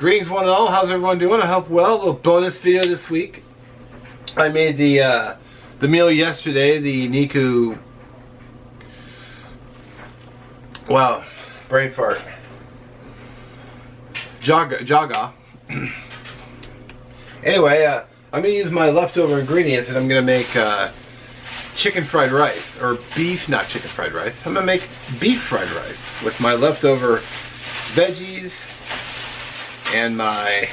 Greetings one and all, how's everyone doing? I hope well. A little bonus video this week. I made the meal yesterday, the Niku, wow, brain fart, Jaga. Anyway, I'm going to use my leftover ingredients and I'm going to make chicken fried rice, or beef, not chicken fried rice. I'm going to make beef fried rice with my leftover veggies and my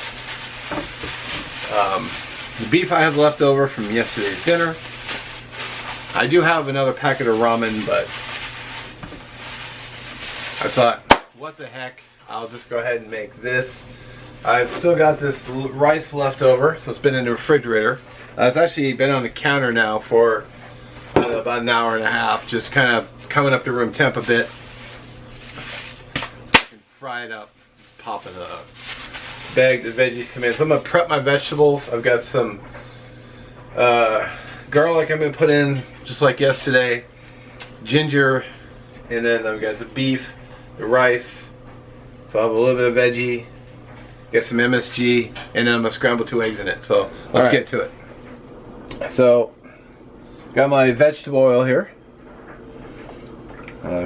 the beef I have left over from yesterday's dinner. I do have another packet of ramen, but I thought, what the heck, I'll just go ahead and make this. I've still got this rice left over, so it's been in the refrigerator. It's actually been on the counter now for about an hour and a half, just kind of coming up to room temp a bit, so I can fry it up. Just pop in a bag the veggies come in. So I'm going to prep my vegetables. I've got some garlic I'm going to put in, just like yesterday, ginger, and then I've got the beef, the rice, so I'll have a little bit of veggie, get some MSG, and then I'm going to scramble 2 eggs in it. So let's get to it. So, got my vegetable oil here.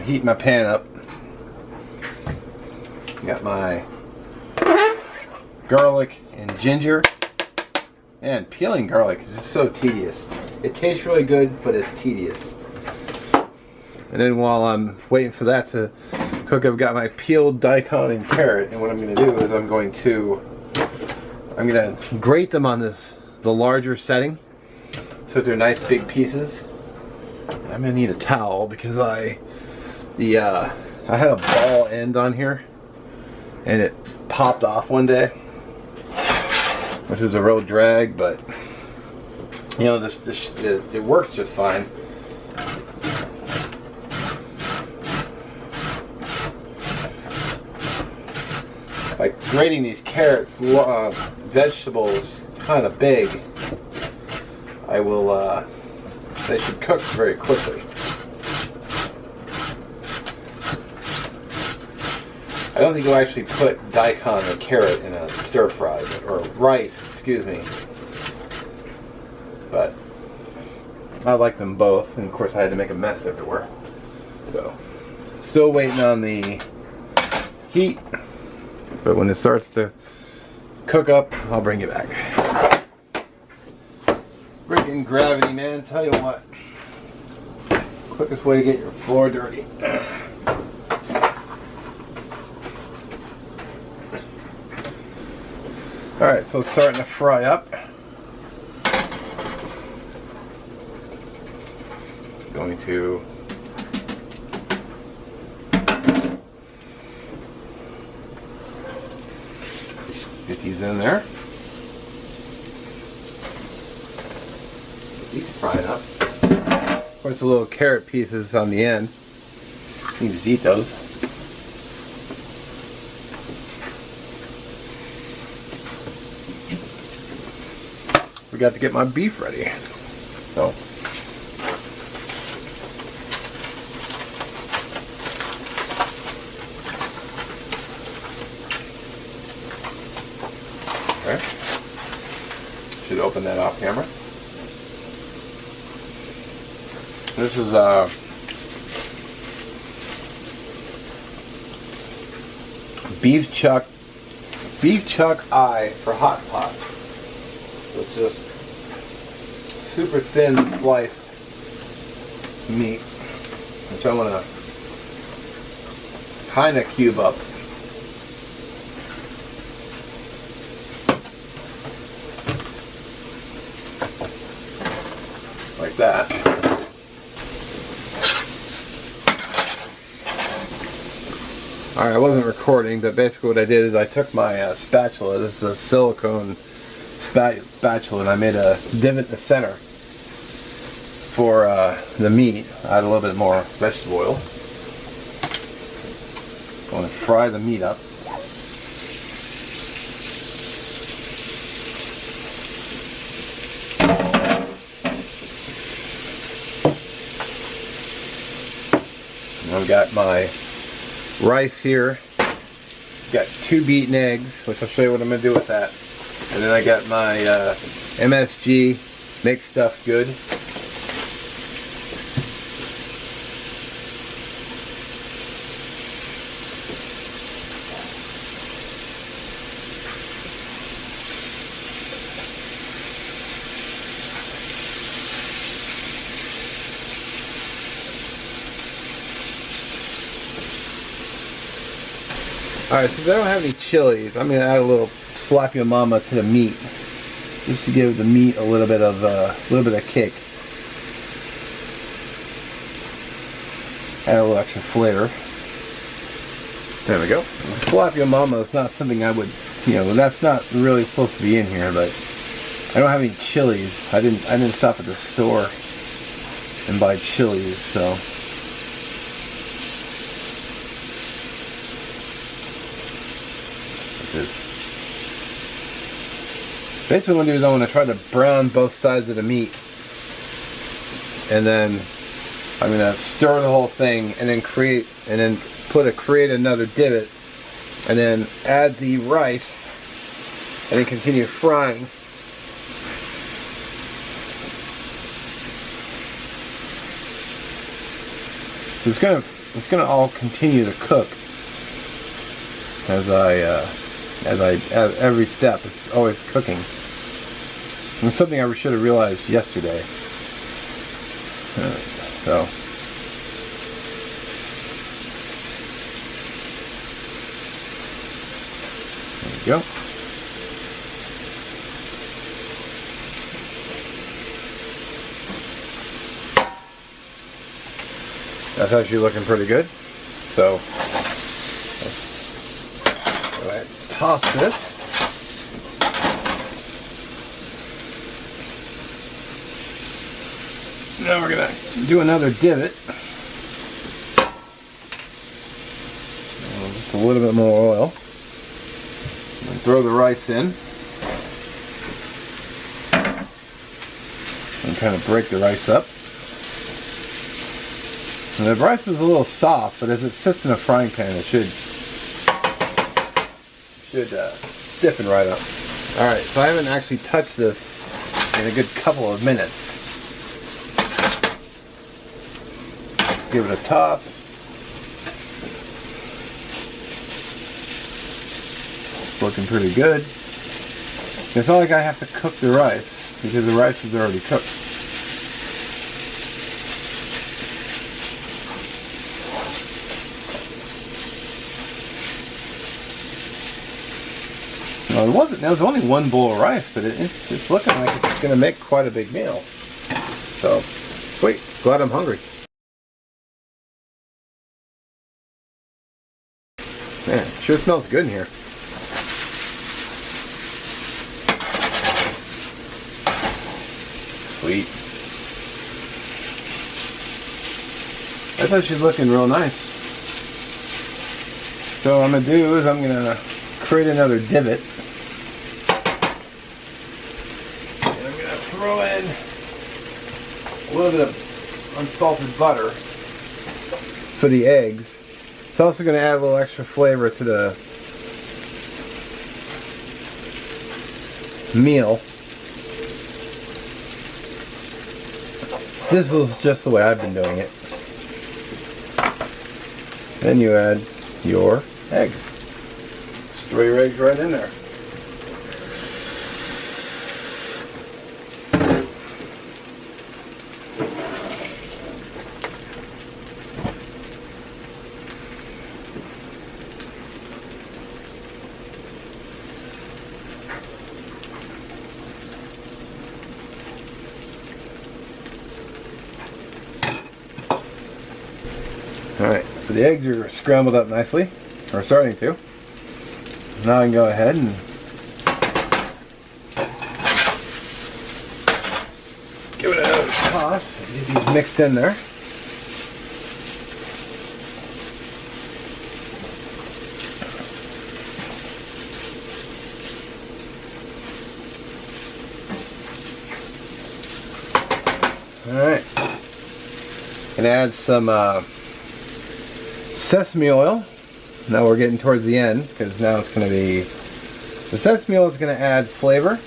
Heat my pan up. Got my garlic and ginger. And peeling garlic is just so tedious. It tastes really good, but it's tedious. And then while I'm waiting for that to cook, I've got my peeled daikon and carrot. And what I'm going to do is I'm going to grate them on the larger setting, so they're nice big pieces. I'm going to need a towel because I had a ball end on here and it popped off one day, which was a real drag, but you know, it works just fine. By grating these carrots, vegetables kind of big, I will, they should cook very quickly. I don't think you'll actually put daikon or carrot in a stir fry, or rice, excuse me. But I like them both, and of course I had to make a mess everywhere. So, still waiting on the heat, but when it starts to cook up, I'll bring you back. Freaking gravity, man, tell you what. Quickest way to get your floor dirty. Alright, so it's starting to fry up. Going to get these in there. Get these fried up. Of course, the little carrot pieces on the end. You can just eat those. Forgot to get my beef ready. So. Okay. Should open that off camera. This is beef chuck eye for hot pot. So it's just super thin sliced meat, which I want to kind of cube up. Like that. Alright, I wasn't recording, but basically what I did is I took my spatula, this is a silicone spatula, and I made a divot in the center for the meat. I add a little bit more vegetable oil. I want to fry the meat up. And I've got my rice here got 2 beaten eggs, which I'll show you what I'm going to do with that. And then I got my MSG Make Stuff Good. Alright, since I don't have any chilies, I'm going to add a little Slap Your Mama to the meat, just to give the meat a little bit of kick. Add a little extra flavor. There we go. Slap Your Mama is not something I would, that's not really supposed to be in here, but I don't have any chilies. I didn't stop at the store and buy chilies, so. Basically what I'm going to do is I want to try to brown both sides of the meat, and then I'm going to stir the whole thing and then create another divot, and then add the rice and then continue frying. It's gonna all continue to cook as every step. It's always cooking. And it's something I should have realized yesterday. So. There we go. That's actually looking pretty good. So, go ahead and toss this. Now we're going to do another divot. Just a little bit more oil. And throw the rice in. And kind of break the rice up. And the rice is a little soft, but as it sits in a frying pan, it should stiffen right up. Alright, so I haven't actually touched this in a good couple of minutes. Give it a toss. It's looking pretty good. It's not like I have to cook the rice, because the rice is already cooked. Well, there was only one bowl of rice, but it's looking like it's going to make quite a big meal. So, sweet. Glad I'm hungry. Man, sure smells good in here. Sweet. That's actually looking real nice. So what I'm going to do is I'm going to create another divot. And I'm going to throw in a little bit of unsalted butter for the eggs. It's also going to add a little extra flavor to the meal. This is just the way I've been doing it. Then you add your eggs. Just throw your eggs right in there. Alright, so the eggs are scrambled up nicely, or starting to. Now I can go ahead and give it another toss, get these mixed in there. Alright, and add some sesame oil Now we're getting towards the end, because now it's going to be, the sesame oil is going to add flavor.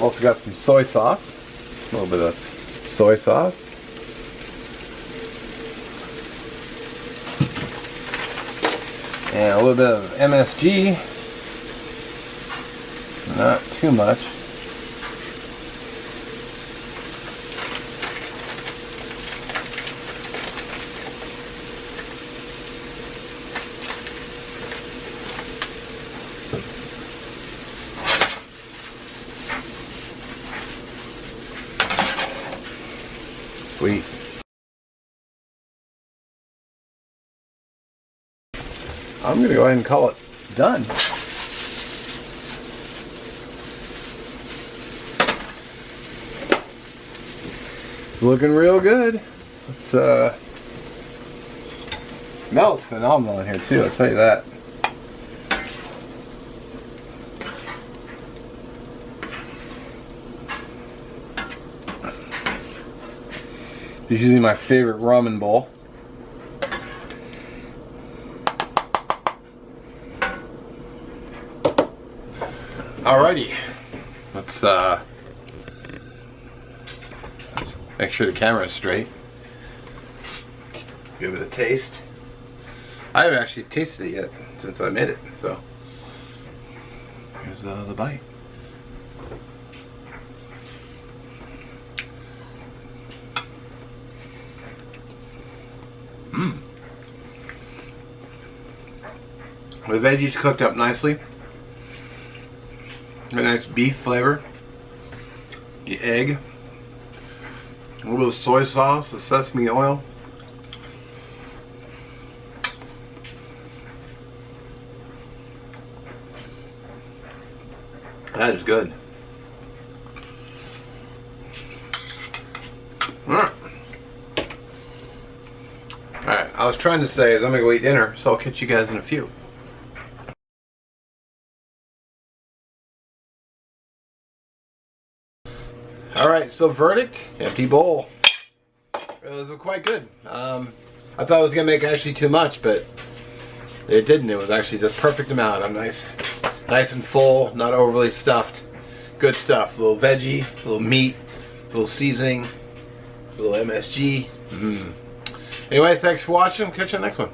Also got some soy sauce, a little bit of soy sauce. And a little bit of MSG, not too much. Sweet. I'm going to go ahead and call it done. It's looking real good. It's smells phenomenal in here too, I'll tell you that. This is usually my favorite ramen bowl. Alrighty, let's make sure the camera is straight. Give it a taste. I haven't actually tasted it yet since I made it, so here's the bite. The veggies cooked up nicely. A nice beef flavor. The egg. A little bit of soy sauce, the sesame oil. That is good. Alright, I was trying to say is I'm going to go eat dinner, so I'll catch you guys in a few. Alright, so verdict, empty bowl. It was quite good. I thought it was going to make actually too much, but it didn't. It was actually just perfect amount. I'm nice and full, not overly stuffed. Good stuff. A little veggie, a little meat, a little seasoning, a little MSG. Anyway, thanks for watching. Catch you on the next one.